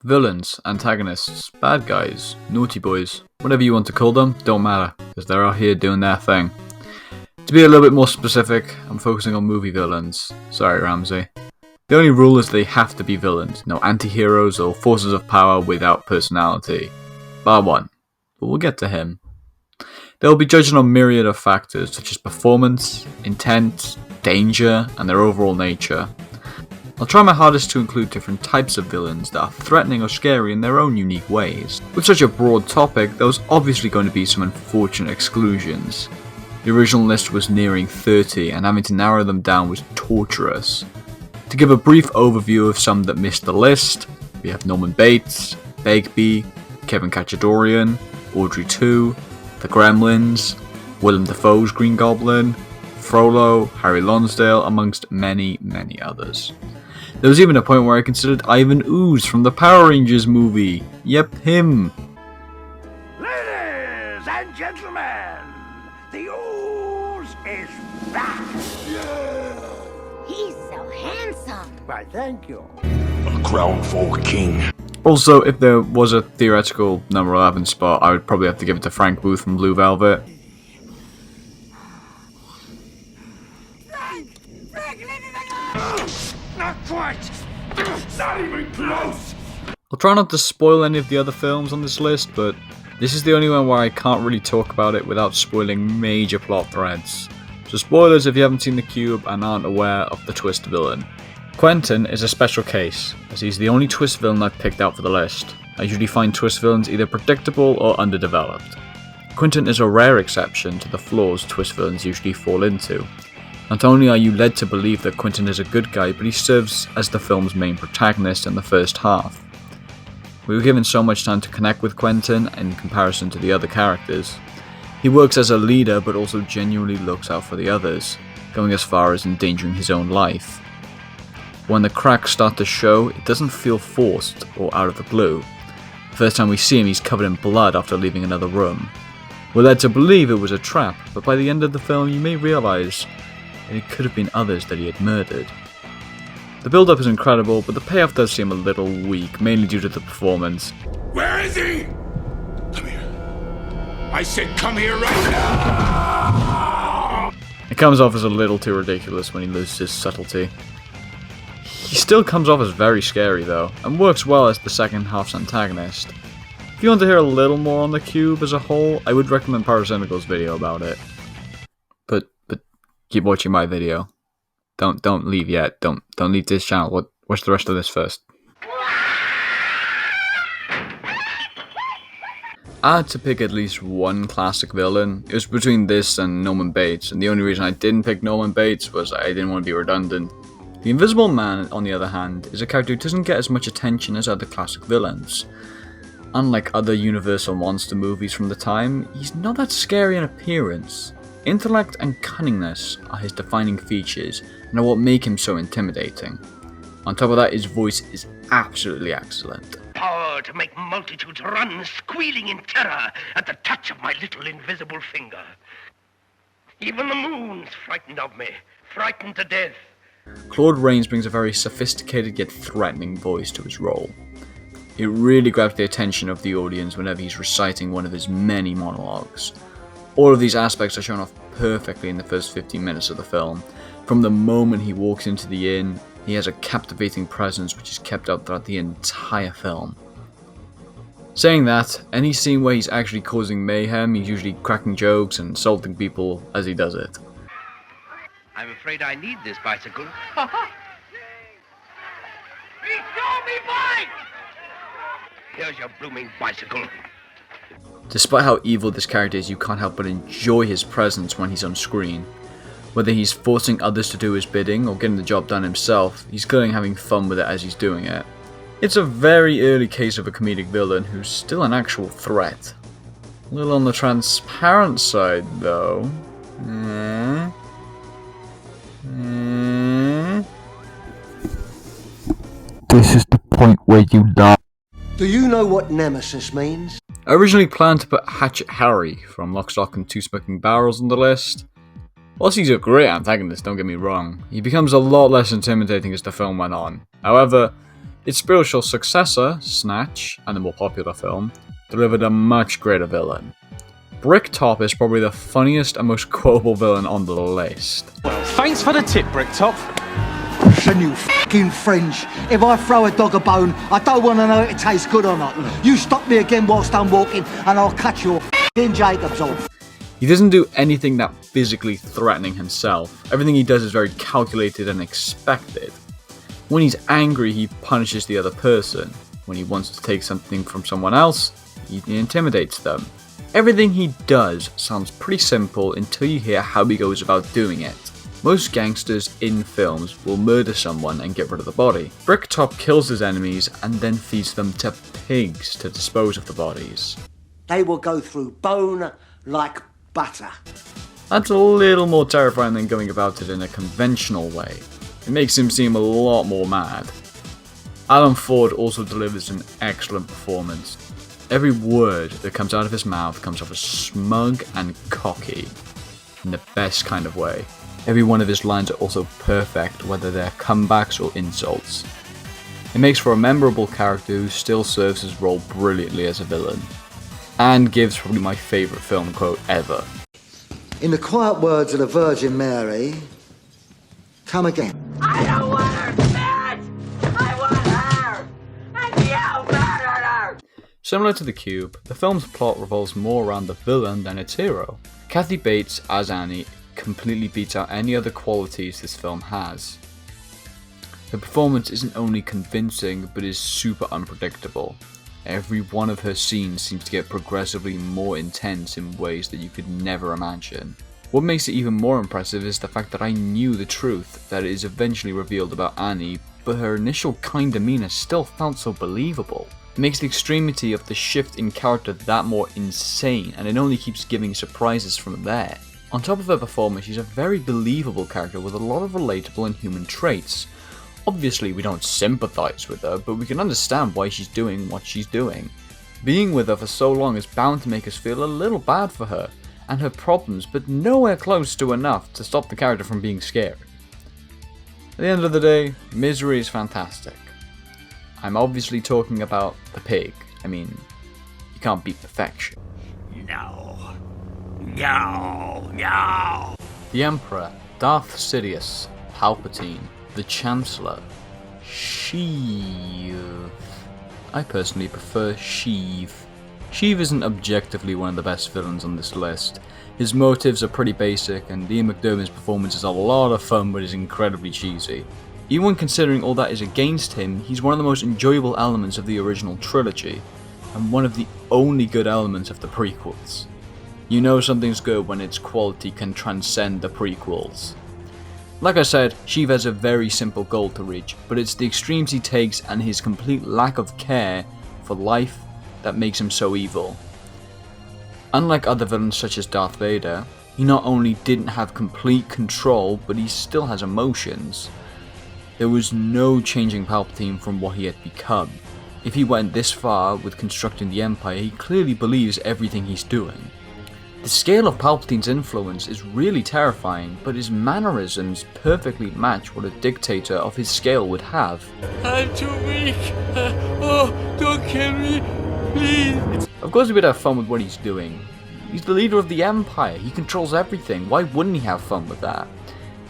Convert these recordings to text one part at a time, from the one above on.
Villains, antagonists, bad guys, naughty boys, whatever you want to call them, don't matter, because they're out here doing their thing. To be a little bit more specific, I'm focusing on movie villains. Sorry, Ramsey. The only rule is they have to be villains, no anti-heroes or forces of power without personality. Bar one, but we'll get to him. They'll be judged on a myriad of factors such as performance, intent, danger, and their overall nature. I'll try my hardest to include different types of villains that are threatening or scary in their own unique ways. With such a broad topic, there was obviously going to be some unfortunate exclusions. The original list was nearing 30, and having to narrow them down was torturous. To give a brief overview of some that missed the list, we have Norman Bates, Begbie, Kevin Kachadorian, Audrey 2, The Gremlins, Willem Dafoe's Green Goblin, Frollo, Harry Lonsdale, amongst many, many others. There was even a point where I considered Ivan Ooze from the Power Rangers movie. Yep, him. Ladies and gentlemen, the Ooze is back. Yeah. He's so handsome. Why, thank you. A crown for a king. Also, if there was a theoretical number 11 spot, I would probably have to give it to Frank Booth from Blue Velvet. Not quite. Not even close. I'll try not to spoil any of the other films on this list, but this is the only one where I can't really talk about it without spoiling major plot threads. So spoilers if you haven't seen The Cube and aren't aware of the twist villain. Quentin is a special case, as he's the only twist villain I've picked out for the list. I usually find twist villains either predictable or underdeveloped. Quentin is a rare exception to the flaws twist villains usually fall into. Not only are you led to believe that Quentin is a good guy, but he serves as the film's main protagonist in the first half. We were given so much time to connect with Quentin in comparison to the other characters. He works as a leader, but also genuinely looks out for the others, going as far as endangering his own life. When the cracks start to show, it doesn't feel forced or out of the blue. The first time we see him, he's covered in blood after leaving another room. We're led to believe it was a trap, but by the end of the film you may realise and it could have been others that he had murdered. The build-up is incredible, but the payoff does seem a little weak, mainly due to the performance. Where is he? Come here. I said come here right now! It comes off as a little too ridiculous when he loses his subtlety. He still comes off as very scary though, and works well as the second half's antagonist. If you want to hear a little more on the Cube as a whole, I would recommend Parasynical's video about it. But keep watching my video. Don't leave yet. Don't leave this channel. Watch the rest of this first. I had to pick at least one classic villain. It was between this and Norman Bates, and the only reason I didn't pick Norman Bates was I didn't want to be redundant. The Invisible Man, on the other hand, is a character who doesn't get as much attention as other classic villains. Unlike other Universal monster movies from the time, he's not that scary in appearance. Intellect and cunningness are his defining features and are what make him so intimidating. On top of that, his voice is absolutely excellent. Power to make multitudes run, squealing in terror at the touch of my little invisible finger. Even the moon's frightened of me, frightened to death. Claude Rains brings a very sophisticated yet threatening voice to his role. It really grabs the attention of the audience whenever he's reciting one of his many monologues. All of these aspects are shown off perfectly in the first 15 minutes of the film. From the moment he walks into the inn, he has a captivating presence which is kept up throughout the entire film. Saying that, any scene where he's actually causing mayhem, he's usually cracking jokes and insulting people as he does it. I'm afraid I need this bicycle. Ha ha! He stole me bike! Here's your blooming bicycle. Despite how evil this character is, you can't help but enjoy his presence when he's on screen. Whether he's forcing others to do his bidding or getting the job done himself, he's clearly having fun with it as he's doing it. It's a very early case of a comedic villain who's still an actual threat. A little on the transparent side though. This is the point where you die. Do you know what nemesis means? I originally planned to put Hatchet Harry from Lock, Stock and Two Smoking Barrels on the list. Whilst he's a great antagonist, don't get me wrong, he becomes a lot less intimidating as the film went on. However, its spiritual successor, Snatch, and the more popular film, delivered a much greater villain. Bricktop is probably the funniest and most quotable villain on the list. Thanks for the tip, Bricktop. Listen, you f***ing French. If I throw a dog a bone, I don't want to know if it tastes good or not. You stop me again whilst I'm walking, and I'll cut your f***ing Jacobs off. He doesn't do anything that physically threatening himself. Everything he does is very calculated and expected. When he's angry, he punishes the other person. When he wants to take something from someone else, he intimidates them. Everything he does sounds pretty simple until you hear how he goes about doing it. Most gangsters in films will murder someone and get rid of the body. Bricktop kills his enemies and then feeds them to pigs to dispose of the bodies. They will go through bone like butter. That's a little more terrifying than going about it in a conventional way. It makes him seem a lot more mad. Alan Ford also delivers an excellent performance. Every word that comes out of his mouth comes off as smug and cocky, in the best kind of way. Every one of his lines are also perfect, whether they're comebacks or insults. It makes for a memorable character who still serves his role brilliantly as a villain, and gives probably my favourite film quote ever. In the quiet words of the Virgin Mary, come again. I don't want her, bitch! I want her! And you murdered her! Similar to The Cube, the film's plot revolves more around the villain than its hero. Kathy Bates as Annie completely beats out any other qualities this film has. Her performance isn't only convincing, but is super unpredictable. Every one of her scenes seems to get progressively more intense in ways that you could never imagine. What makes it even more impressive is the fact that I knew the truth that is eventually revealed about Annie, but her initial kind demeanour still felt so believable. It makes the extremity of the shift in character that more insane, and it only keeps giving surprises from there. On top of her performance, she's a very believable character with a lot of relatable and human traits. Obviously we don't sympathise with her, but we can understand why she's doing what she's doing. Being with her for so long is bound to make us feel a little bad for her and her problems, but nowhere close to enough to stop the character from being scared. At the end of the day, Misery is fantastic. I'm obviously talking about the pig. I mean, you can't beat perfection. No. No. No. The Emperor, Darth Sidious, Palpatine, the Chancellor, Sheev. I personally prefer Sheev. Sheev isn't objectively one of the best villains on this list. His motives are pretty basic, and Ian McDiarmid's performance is a lot of fun but is incredibly cheesy. Even when considering all that is against him, he's one of the most enjoyable elements of the original trilogy, and one of the only good elements of the prequels. You know something's good when its quality can transcend the prequels. Like I said, Sheev has a very simple goal to reach, but it's the extremes he takes and his complete lack of care for life that makes him so evil. Unlike other villains such as Darth Vader, he not only didn't have complete control, but he still has emotions. There was no changing Palpatine from what he had become. If he went this far with constructing the Empire, he clearly believes everything he's doing. The scale of Palpatine's influence is really terrifying, but his mannerisms perfectly match what a dictator of his scale would have. I'm too weak. Don't kill me, please. Of course he would have fun with what he's doing. He's the leader of the Empire, he controls everything, why wouldn't he have fun with that?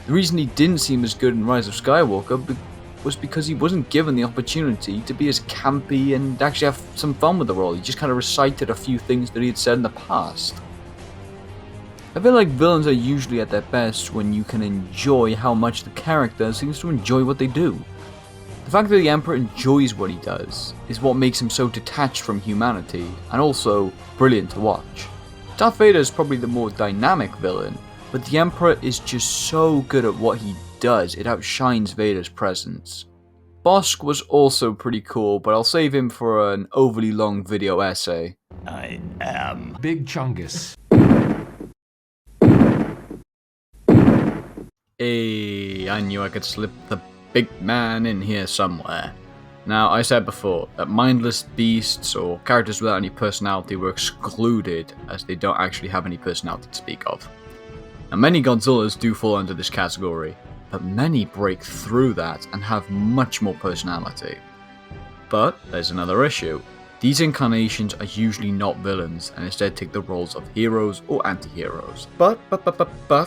The reason he didn't seem as good in Rise of Skywalker was because he wasn't given the opportunity to be as campy and actually have some fun with the role. He just kind of recited a few things that he had said in the past. I feel like villains are usually at their best when you can enjoy how much the character seems to enjoy what they do. The fact that the Emperor enjoys what he does is what makes him so detached from humanity, and also brilliant to watch. Darth Vader is probably the more dynamic villain, but the Emperor is just so good at what he does, it outshines Vader's presence. Bosk was also pretty cool, but I'll save him for an overly long video essay. I am Big Chungus. Hey, I knew I could slip the big man in here somewhere. Now, I said before that mindless beasts or characters without any personality were excluded as they don't actually have any personality to speak of. Now, many Godzillas do fall under this category, but many break through that and have much more personality. But there's another issue. These incarnations are usually not villains and instead take the roles of heroes or anti-heroes. But, I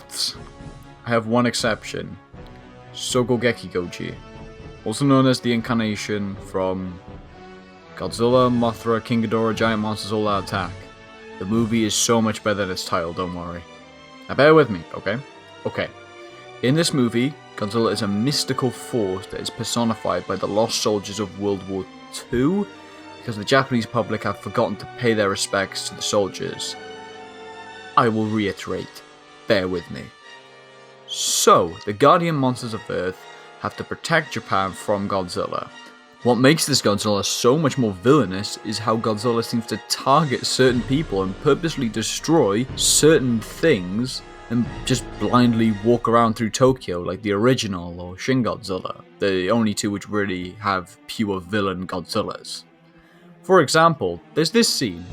have one exception. Sogogeki Goji, also known as the incarnation from Godzilla, Mothra, King Ghidorah, Giant Monsters All Out Attack. The movie is so much better than its title, don't worry. Now bear with me, okay? Okay. In this movie, Godzilla is a mystical force that is personified by the lost soldiers of World War II because the Japanese public have forgotten to pay their respects to the soldiers. I will reiterate, bear with me. So, the guardian monsters of Earth have to protect Japan from Godzilla. What makes this Godzilla so much more villainous is how Godzilla seems to target certain people and purposely destroy certain things and just blindly walk around through Tokyo like the original or Shin Godzilla, the only two which really have pure villain Godzillas. For example, there's this scene.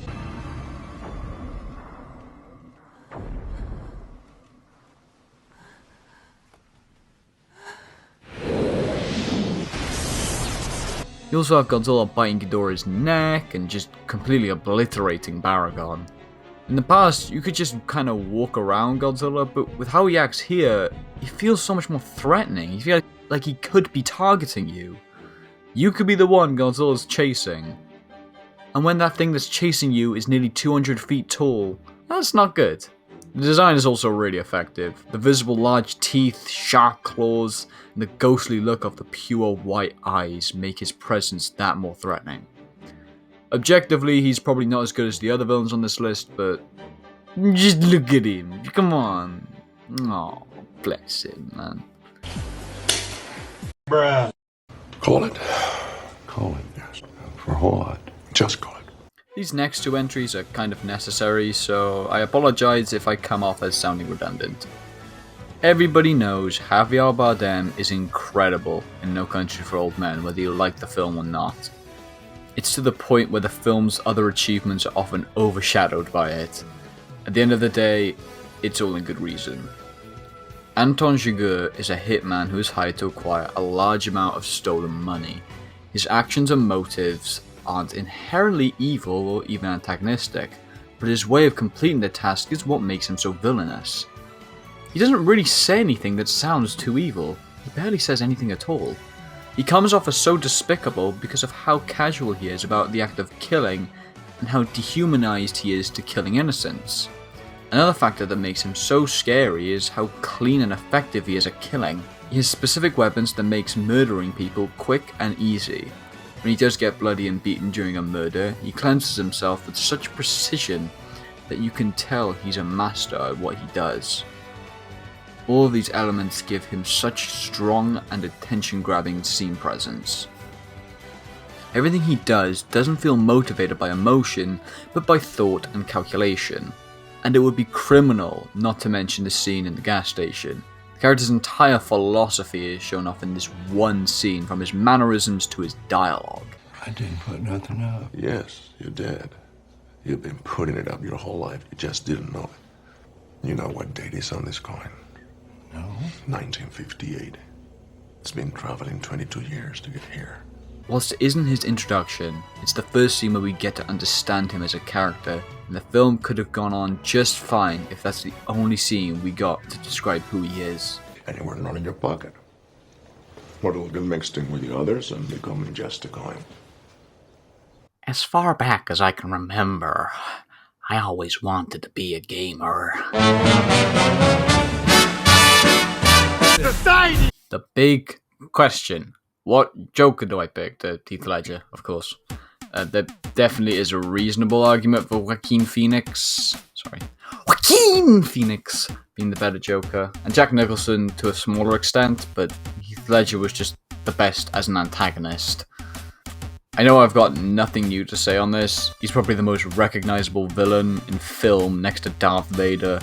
You also have Godzilla biting Ghidorah's neck and just completely obliterating Baragon. In the past, you could just kind of walk around Godzilla, but with how he acts here, he feels so much more threatening. You feel like he could be targeting you. You could be the one Godzilla's chasing. And when that thing that's chasing you is nearly 200 feet tall, that's not good. The design is also really effective. The visible large teeth, sharp claws, and the ghostly look of the pure white eyes make his presence that more threatening. Objectively, he's probably not as good as the other villains on this list, but just look at him. Come on. Oh, bless him, man. Bruh. Call it. Call it, yes. For what? Just call it. These next two entries are kind of necessary, so I apologize if I come off as sounding redundant. Everybody knows Javier Bardem is incredible in No Country for Old Men, whether you like the film or not. It's to the point where the film's other achievements are often overshadowed by it. At the end of the day, it's all in good reason. Anton Chigurh is a hitman who is hired to acquire a large amount of stolen money. His actions and motives aren't inherently evil or even antagonistic, but his way of completing the task is what makes him so villainous. He doesn't really say anything that sounds too evil. He barely says anything at all. He comes off as so despicable because of how casual he is about the act of killing and how dehumanized he is to killing innocents. Another factor that makes him so scary is how clean and effective he is at killing. He has specific weapons that makes murdering people quick and easy. When he does get bloody and beaten during a murder, he cleanses himself with such precision that you can tell he's a master at what he does. All of these elements give him such strong and attention-grabbing scene presence. Everything he does doesn't feel motivated by emotion, but by thought and calculation. And it would be criminal not to mention the scene in the gas station. The character's entire philosophy is shown off in this one scene, from his mannerisms to his dialogue. I didn't put nothing up. Yes, you did. You've been putting it up your whole life. You just didn't know it. You know what date is on this coin? No. 1958. It's been traveling 22 years to get here. Whilst it isn't his introduction, it's the first scene where we get to understand him as a character, and the film could have gone on just fine if that's the only scene we got to describe who he is. And it were not in your pocket. What will get mixed in with the others and become just a coin. As far back as I can remember, I always wanted to be a gamer. Society! The big question. What Joker do I pick? Heath Ledger, of course. There definitely is a reasonable argument for Joaquin Phoenix being the better Joker. And Jack Nicholson to a smaller extent, but Heath Ledger was just the best as an antagonist. I know I've got nothing new to say on this. He's probably the most recognizable villain in film next to Darth Vader.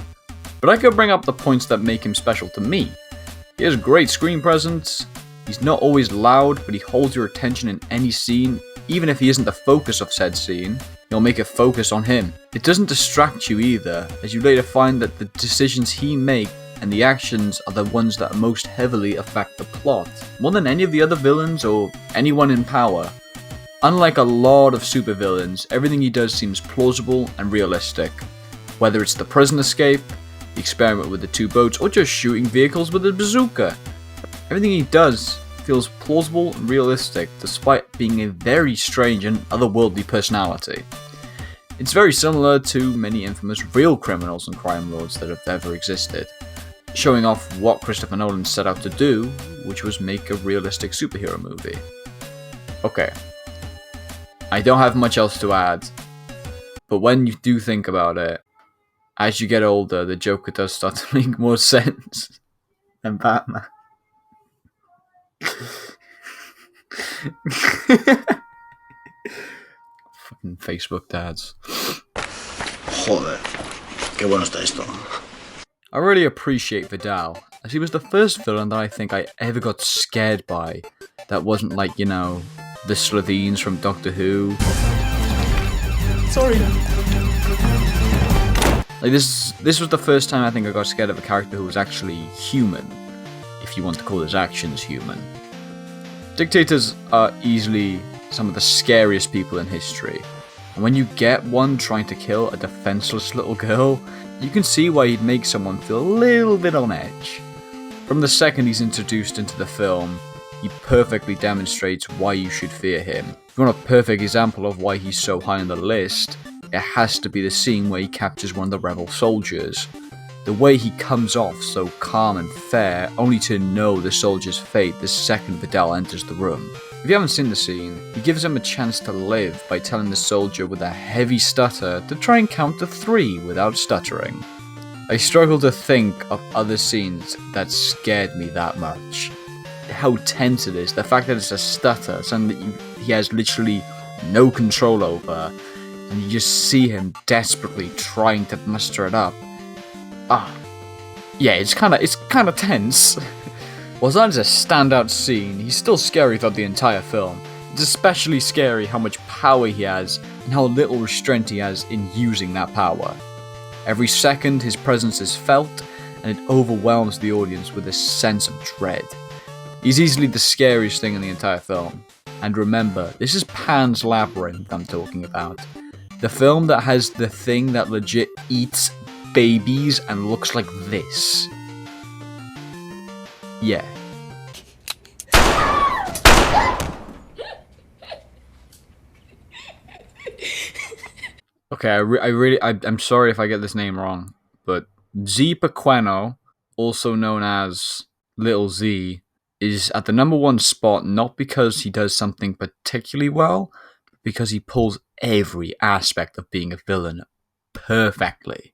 But I could bring up the points that make him special to me. He has great screen presence, He's not always loud, but he holds your attention in any scene. Even if he isn't the focus of said scene, he'll make it focus on him. It doesn't distract you either, as you later find that the decisions he makes and the actions are the ones that most heavily affect the plot, more than any of the other villains or anyone in power. Unlike a lot of supervillains, everything he does seems plausible and realistic. Whether it's the prison escape, the experiment with the 2 boats, or just shooting vehicles with a bazooka. Everything he does feels plausible and realistic, despite being a very strange and otherworldly personality. It's very similar to many infamous real criminals and crime lords that have ever existed, showing off what Christopher Nolan set out to do, which was make a realistic superhero movie. Okay, I don't have much else to add, but when you do think about it, as you get older, the Joker does start to make more sense than Batman. Fucking Facebook dads. Joder, qué bueno está esto. I really appreciate Vidal, as he was the first villain that I think I ever got scared by that wasn't like, you know, the Slothenes from Doctor Who. Sorry. Like this was the first time I think I got scared of a character who was actually human, if you want to call his actions human. Dictators are easily some of the scariest people in history, and when you get one trying to kill a defenseless little girl, you can see why he'd make someone feel a little bit on edge. From the second he's introduced into the film, he perfectly demonstrates why you should fear him. If you want a perfect example of why he's so high on the list, it has to be the scene where he captures one of the rebel soldiers. The way he comes off so calm and fair, only to know the soldier's fate the second Vidal enters the room. If you haven't seen the scene, he gives him a chance to live by telling the soldier with a heavy stutter to try and count to 3 without stuttering. I struggle to think of other scenes that scared me that much. How tense it is, the fact that it's a stutter, something that he has literally no control over, and you just see him desperately trying to muster it up. Yeah, it's kind of tense. While that is a standout scene, he's still scary throughout the entire film. It's especially scary how much power he has and how little restraint he has in using that power. Every second his presence is felt, and it overwhelms the audience with a sense of dread. He's easily the scariest thing in the entire film. And remember, this is Pan's Labyrinth I'm talking about. The film that has the thing that legit eats babies and looks like this. Yeah. Okay, I'm sorry if I get this name wrong, but Z Pequeno, also known as Little Z, is at the number 1 spot not because he does something particularly well, but because he pulls every aspect of being a villain perfectly.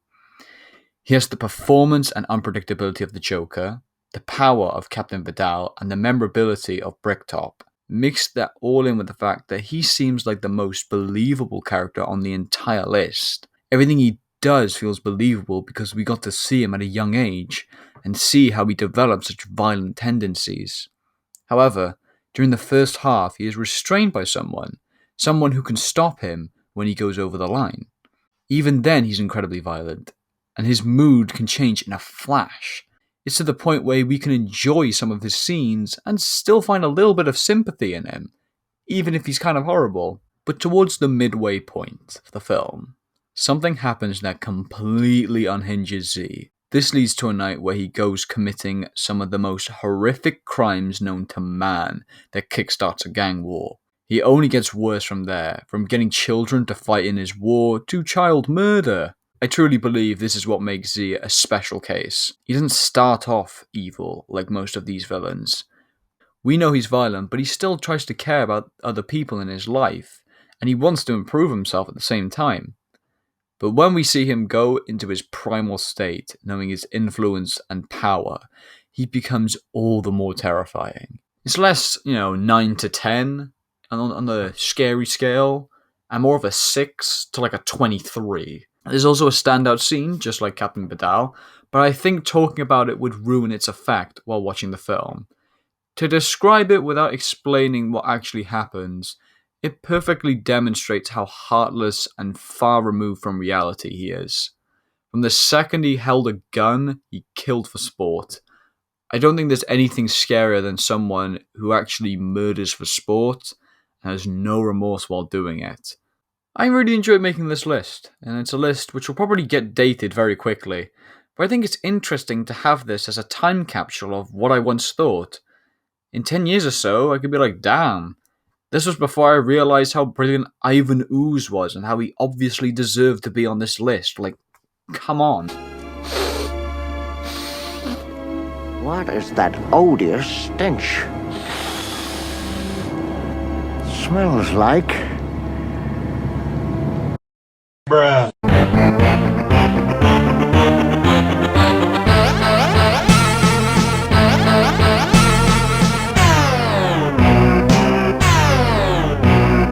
He has the performance and unpredictability of the Joker, the power of Captain Vidal, and the memorability of Bricktop. Mix that all in with the fact that he seems like the most believable character on the entire list. Everything he does feels believable because we got to see him at a young age and see how he developed such violent tendencies. However, during the first half he is restrained by someone who can stop him when he goes over the line. Even then he's incredibly violent, and his mood can change in a flash. It's to the point where we can enjoy some of his scenes and still find a little bit of sympathy in him, even if he's kind of horrible. But towards the midway point of the film, something happens that completely unhinges Z. This leads to a night where he goes committing some of the most horrific crimes known to man that kickstarts a gang war. He only gets worse from there, from getting children to fight in his war to child murder. I truly believe this is what makes Z a special case. He doesn't start off evil like most of these villains. We know he's violent, but he still tries to care about other people in his life, and he wants to improve himself at the same time. But when we see him go into his primal state, knowing his influence and power, he becomes all the more terrifying. It's less, 9 to 10 on the scary scale, and more of a 6 to like a 23. There's also a standout scene, just like Captain Vidal, but I think talking about it would ruin its effect while watching the film. To describe it without explaining what actually happens, it perfectly demonstrates how heartless and far removed from reality he is. From the second he held a gun, he killed for sport. I don't think there's anything scarier than someone who actually murders for sport and has no remorse while doing it. I really enjoyed making this list, and it's a list which will probably get dated very quickly, but I think it's interesting to have this as a time capsule of what I once thought. In 10 years or so, I could be like, damn, this was before I realised how brilliant Ivan Ooze was and how he obviously deserved to be on this list. Like, come on. What is that odious stench? Smells like